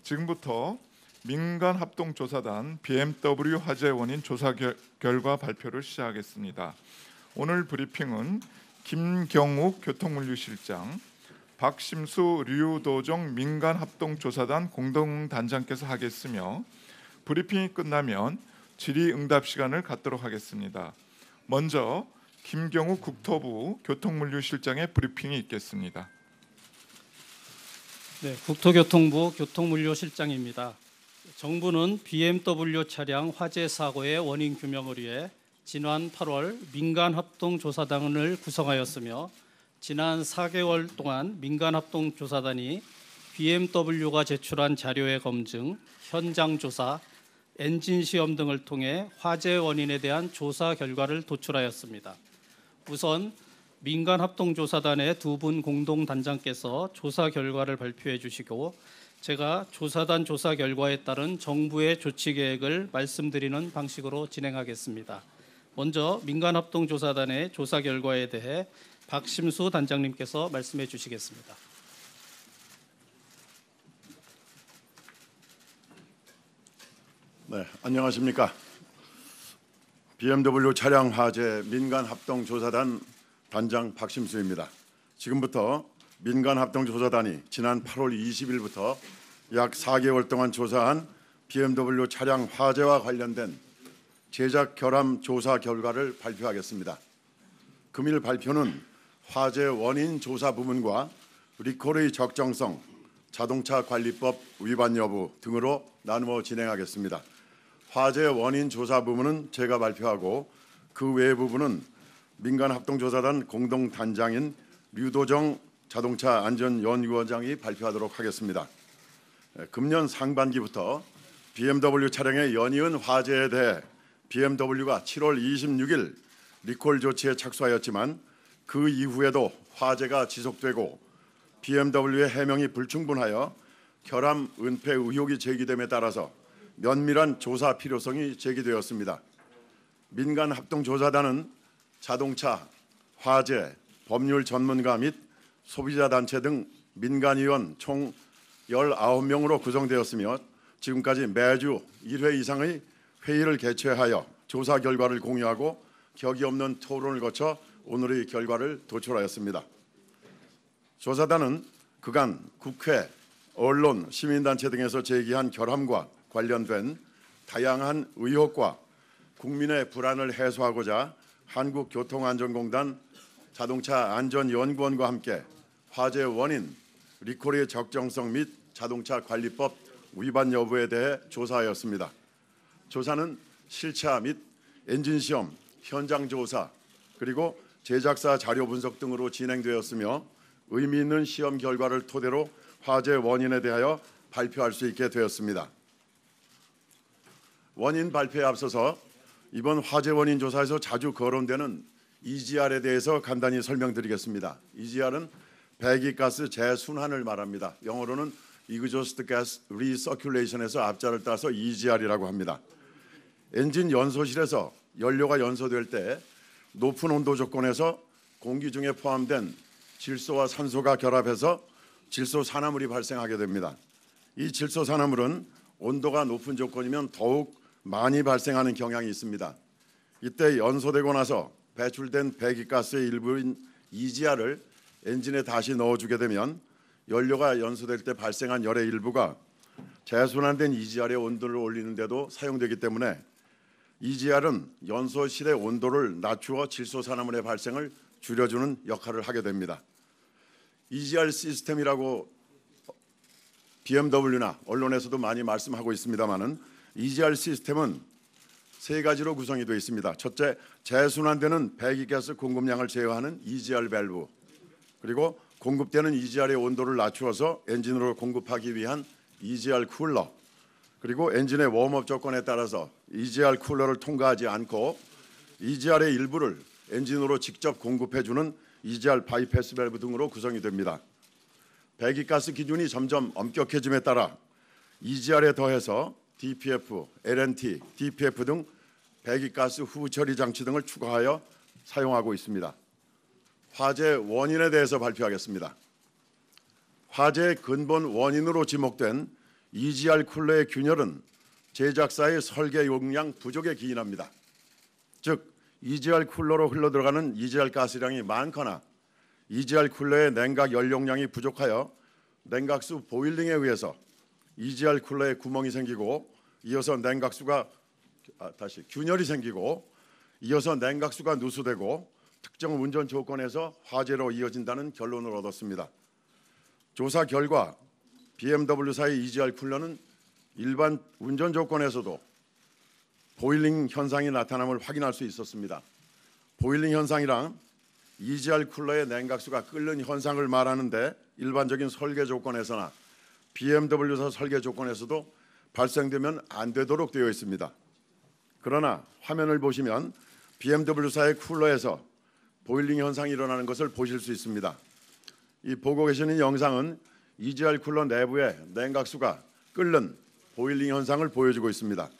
지금부터 민간합동조사단 BMW 화재 원인 조사 결과 발표를 시작하겠습니다. 오늘 브리핑은 김경욱 교통물류실장, 박심수 류도정 민간합동조사단 공동단장께서 하겠으며 브리핑이 끝나면 질의응답 시간을 갖도록 하겠습니다. 먼저 김경욱 국토부 교통물류실장의 브리핑이 있겠습니다. 네, 국토교통부 교통물류실장입니다. 정부는 BMW 차량 화재 사고의 원인 규명을 위해 지난 8월 민간합동조사단을 구성하였으며 지난 4개월 동안 민간합동조사단이 BMW가 제출한 자료의 검증, 현장 조사, 엔진 시험 등을 통해 화재 원인에 대한 조사 결과를 도출하였습니다. 우선 민간합동조사단의 두 분 공동단장께서 조사 결과를 발표해 주시고 제가 조사단 조사 결과에 따른 정부의 조치 계획을 말씀드리는 방식으로 진행하겠습니다. 먼저 민간합동조사단의 조사 결과에 대해 박심수 단장님께서 말씀해 주시겠습니다. 네, 안녕하십니까. BMW 차량 화재 민간합동조사단 단장 박심수입니다. 지금부터 민간합동조사단이 지난 8월 20일부터 약 4개월 동안 조사한 BMW 차량 화재와 관련된 제작 결함 조사 결과를 발표하겠습니다. 금일 발표는 화재 원인 조사 부문과 리콜의 적정성, 자동차 관리법 위반 여부 등으로 나누어 진행하겠습니다. 화재 원인 조사 부문은 제가 발표하고 그 외 부분은 민간합동조사단 공동단장인 류도정 자동차 안전연구원장이 발표하도록 하겠습니다. 금년 상반기부터 BMW 차량의 연이은 화재에 대해 BMW가 7월 26일 리콜 조치에 착수하였지만 그 이후에도 화재가 지속되고 BMW의 해명이 불충분하여 결함 은폐 의혹이 제기됨에 따라서 면밀한 조사 필요성이 제기되었습니다. 민간합동조사단은 자동차, 화재, 법률 전문가 및 소비자단체 등 민간위원 총 19명으로 구성되었으며 지금까지 매주 1회 이상의 회의를 개최하여 조사 결과를 공유하고 격이 없는 토론을 거쳐 오늘의 결과를 도출하였습니다. 조사단은 그간 국회, 언론, 시민단체 등에서 제기한 결함과 관련된 다양한 의혹과 국민의 불안을 해소하고자 한국교통안전공단 자동차안전연구원과 함께 화재 원인, 리콜의 적정성 및 자동차 관리법 위반 여부에 대해 조사하였습니다. 조사는 실차 및 엔진 시험, 현장 조사, 그리고 제작사 자료 분석 등으로 진행되었으며 의미 있는 시험 결과를 토대로 화재 원인에 대하여 발표할 수 있게 되었습니다. 원인 발표에 앞서서 이번 화재 원인 조사에서 자주 거론되는 EGR에 대해서 간단히 설명드리겠습니다. EGR은 배기가스 재순환을 말합니다. 영어로는 Exhaust Gas Recirculation에서 앞자를 따서 EGR이라고 합니다. 엔진 연소실에서 연료가 연소될 때 높은 온도 조건에서 공기 중에 포함된 질소와 산소가 결합해서 질소산화물이 발생하게 됩니다. 이 질소산화물은 온도가 높은 조건이면 더욱 많이 발생하는 경향이 있습니다. 이때 연소되고 나서 배출된 배기가스의 일부인 EGR을 엔진에 다시 넣어주게 되면 연료가 연소될 때 발생한 열의 일부가 재순환된 EGR의 온도를 올리는 데도 사용되기 때문에 EGR은 연소실의 온도를 낮추어 질소산화물의 발생을 줄여주는 역할을 하게 됩니다. EGR 시스템이라고 BMW나 언론에서도 많이 말씀하고 있습니다마는 EGR 시스템은 세 가지로 구성이 되어 있습니다. 첫째, 재순환되는 배기가스 공급량을 제어하는 EGR 밸브, 그리고 공급되는 EGR의 온도를 낮추어서 엔진으로 공급하기 위한 EGR 쿨러, 그리고 엔진의 웜업 조건에 따라서 EGR 쿨러를 통과하지 않고 EGR의 일부를 엔진으로 직접 공급해주는 EGR 바이패스 밸브 등으로 구성이 됩니다. 배기가스 기준이 점점 엄격해짐에 따라 EGR에 더해서 DPF, LNT, DPF 등 배기가스 후처리 장치 등을 추가하여 사용하고 있습니다. 화재 원인에 대해서 발표하겠습니다. 화재의 근본 원인으로 지목된 EGR 쿨러의 균열은 제작사의 설계 용량 부족에 기인합니다. 즉 EGR 쿨러로 흘러들어가는 EGR 가스량이 많거나 EGR 쿨러의 냉각 연료량이 부족하여 냉각수 보일링에 의해서 EGR 쿨러에 구멍이 생기고 이어서 균열이 생기고 이어서 냉각수가 누수되고 특정 운전 조건에서 화재로 이어진다는 결론을 얻었습니다. 조사 결과 BMW사의 EGR 쿨러는 일반 운전 조건에서도 보일링 현상이 나타남을 확인할 수 있었습니다. 보일링 현상이란 EGR 쿨러의 냉각수가 끓는 현상을 말하는데 일반적인 설계 조건에서나 BMW사 설계 조건에서도 발생되면 안 되도록 되어 있습니다. 그러나 화면을 보시면 BMW사의 쿨러에서 보일링 현상이 일어나는 것을 보실 수 있습니다. 이 보고 계시는 영상은 EGR 쿨러 내부에 냉각수가 끓는 보일링 현상을 보여주고 있습니다.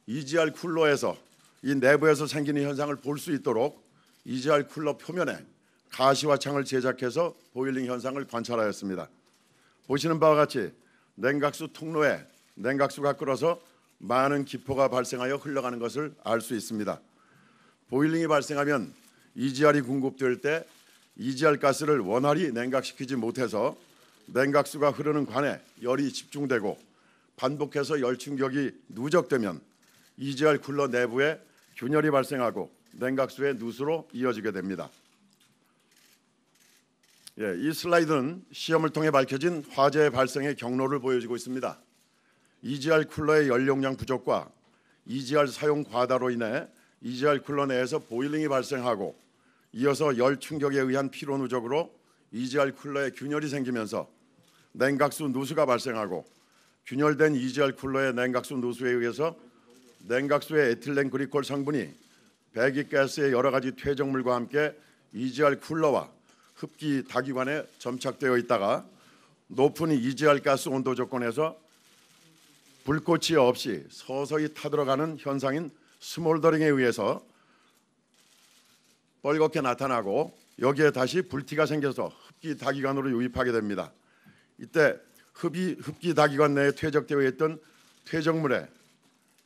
EGR 쿨러에서 이 내부에서 생기는 현상을 볼 수 있도록 EGR 쿨러 표면에 가시화 창을 제작해서 보일링 현상을 관찰하였습니다. 보시는 바와 같이 냉각수 통로에 냉각수가 끓어서 많은 기포가 발생하여 흘러가는 것을 알 수 있습니다. 보일링이 발생하면 EGR이 공급될 때 EGR 가스를 원활히 냉각시키지 못해서 냉각수가 흐르는 관에 열이 집중되고 반복해서 열 충격이 누적되면 EGR 쿨러 내부에 균열이 발생하고 냉각수의 누수로 이어지게 됩니다. 이 슬라이드는 시험을 통해 밝혀진 화재 발생의 경로를 보여주고 있습니다. EGR 쿨러의 연료량 부족과 EGR 사용 과다로 인해 EGR 쿨러 내에서 보일링이 발생하고 이어서 열 충격에 의한 피로 누적으로 EGR 쿨러에 균열이 생기면서 냉각수 누수가 발생하고 균열된 EGR 쿨러의 냉각수 누수에 의해서 냉각수의 에틸렌 글리콜 성분이 배기가스의 여러 가지 퇴적물과 함께 EGR 쿨러와 흡기 다기관에 점착되어 있다가 높은 EGR 가스 온도 조건에서 불꽃이 없이 서서히 타들어가는 현상인 스몰더링에 의해서 뻘겋게 나타나고 여기에 다시 불티가 생겨서 흡기 다기관으로 유입하게 됩니다. 이때 흡기 다기관 내에 퇴적되어 있던 퇴적물에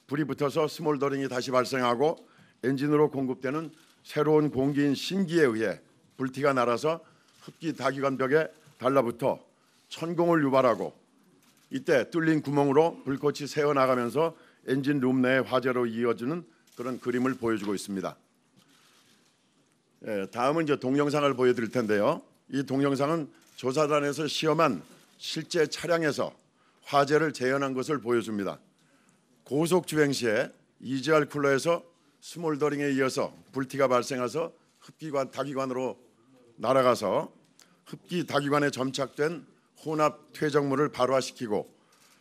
불이 붙어서 스몰더링이 다시 발생하고 엔진으로 공급되는 새로운 공기인 신기에 의해 불티가 날아서 흡기 다기관 벽에 달라붙어 천공을 유발하고 이때 뚫린 구멍으로 불꽃이 새어나가면서 엔진 룸 내의 화재로 이어지는 그런 그림을 보여주고 있습니다. 다음은 이제 동영상을 보여드릴 텐데요. 이 동영상은 조사단에서 시험한 실제 차량에서 화재를 재현한 것을 보여줍니다. 고속 주행 시에 EGR 쿨러에서 스몰더링에 이어서 불티가 발생해서 흡기관 다기관으로 날아가서 흡기 다기관에 점착된 혼합 퇴적물을 발화시키고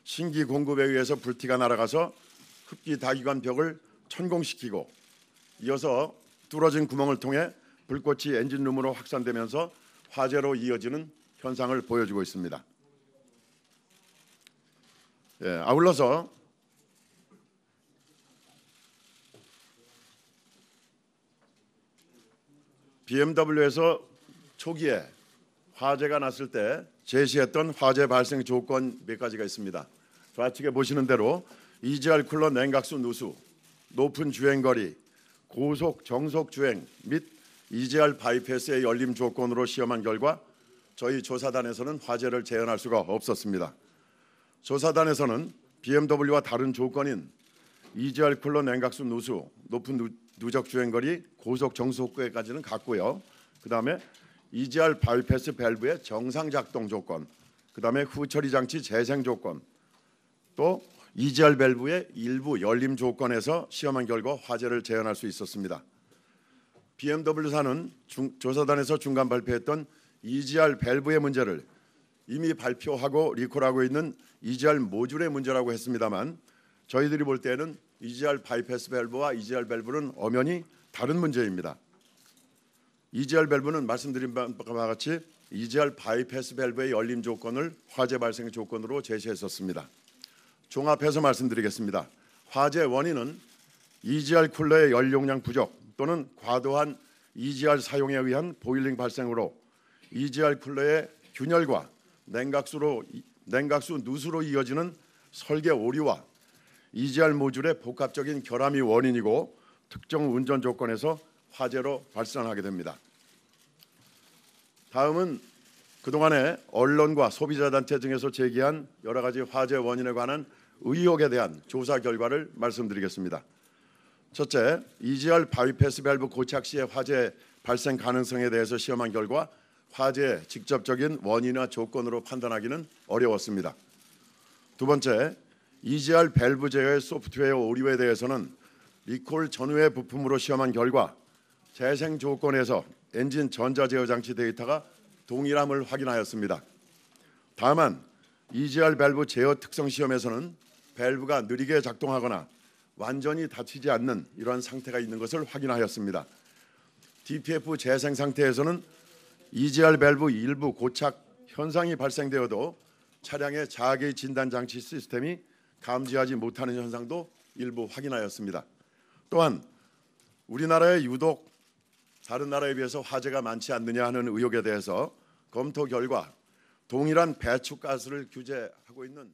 신기 공급에 의해서 불티가 날아가서 흡기 다기관 벽을 천공시키고 이어서 뚫어진 구멍을 통해 불꽃이 엔진룸으로 확산되면서 화재로 이어지는 현상을 보여주고 있습니다. 아울러서 BMW에서 초기에 화재가 났을 때 제시했던 화재 발생 조건 몇 가지가 있습니다. 좌측에 보시는 대로 EGR 쿨러 냉각수 누수, 높은 주행거리, 고속 정속 주행 및 EGR 바이패스의 열림 조건으로 시험한 결과 저희 조사단에서는 화재를 재현할 수가 없었습니다. 조사단에서는 BMW와 다른 조건인 EGR 쿨러 냉각수 누수, 높은 누적 주행거리, 고속 정속구에까지는 갔고요. 그 다음에 EGR 바이패스 밸브의 정상 작동 조건, 그 다음에 후처리 장치 재생 조건, 또 EGR 밸브의 일부 열림 조건에서 시험한 결과 화재를 재현할 수 있었습니다. BMW사는 조사단에서 중간 발표했던 EGR 밸브의 문제를 이미 발표하고 리콜하고 있는 EGR 모듈의 문제라고 했습니다만 저희들이 볼 때는 EGR 바이패스 밸브와 EGR 밸브는 엄연히 다른 문제입니다. EGR 밸브는 말씀드린 바와 같이 EGR 바이패스 밸브의 열림 조건을 화재 발생 조건으로 제시했었습니다. 종합해서 말씀드리겠습니다. 화재 원인은 EGR 쿨러의 연료량 부족 또는 과도한 EGR 사용에 의한 보일링 발생으로 EGR 쿨러의 균열과 냉각수 누수로 이어지는 설계 오류와 EGR 모듈의 복합적인 결함이 원인이고 특정 운전 조건에서 화재로 발생하게 됩니다. 다음은 그동안에 언론과 소비자단체 등에서 제기한 여러 가지 화재 원인에 관한 의혹에 대한 조사 결과를 말씀드리겠습니다. 첫째, EGR 바이패스 밸브 고착 시의 화재 발생 가능성에 대해서 시험한 결과 화재의 직접적인 원인이나 조건으로 판단하기는 어려웠습니다. 두 번째, EGR 밸브 제어의 소프트웨어 오류에 대해서는 리콜 전후의 부품으로 시험한 결과 재생 조건에서 엔진 전자 제어 장치 데이터가 동일함을 확인하였습니다. 다만 EGR 밸브 제어 특성 시험에서는 밸브가 느리게 작동하거나 완전히 닫히지 않는 이러한 상태가 있는 것을 확인하였습니다. DPF 재생 상태에서는 EGR 밸브 일부 고착 현상이 발생되어도 차량의 자기 진단 장치 시스템이 감지하지 못하는 현상도 일부 확인하였습니다. 또한 우리나라에 유독 다른 나라에 비해서 화재가 많지 않느냐 하는 의혹에 대해서 검토 결과 동일한 배출가스를 규제하고 있는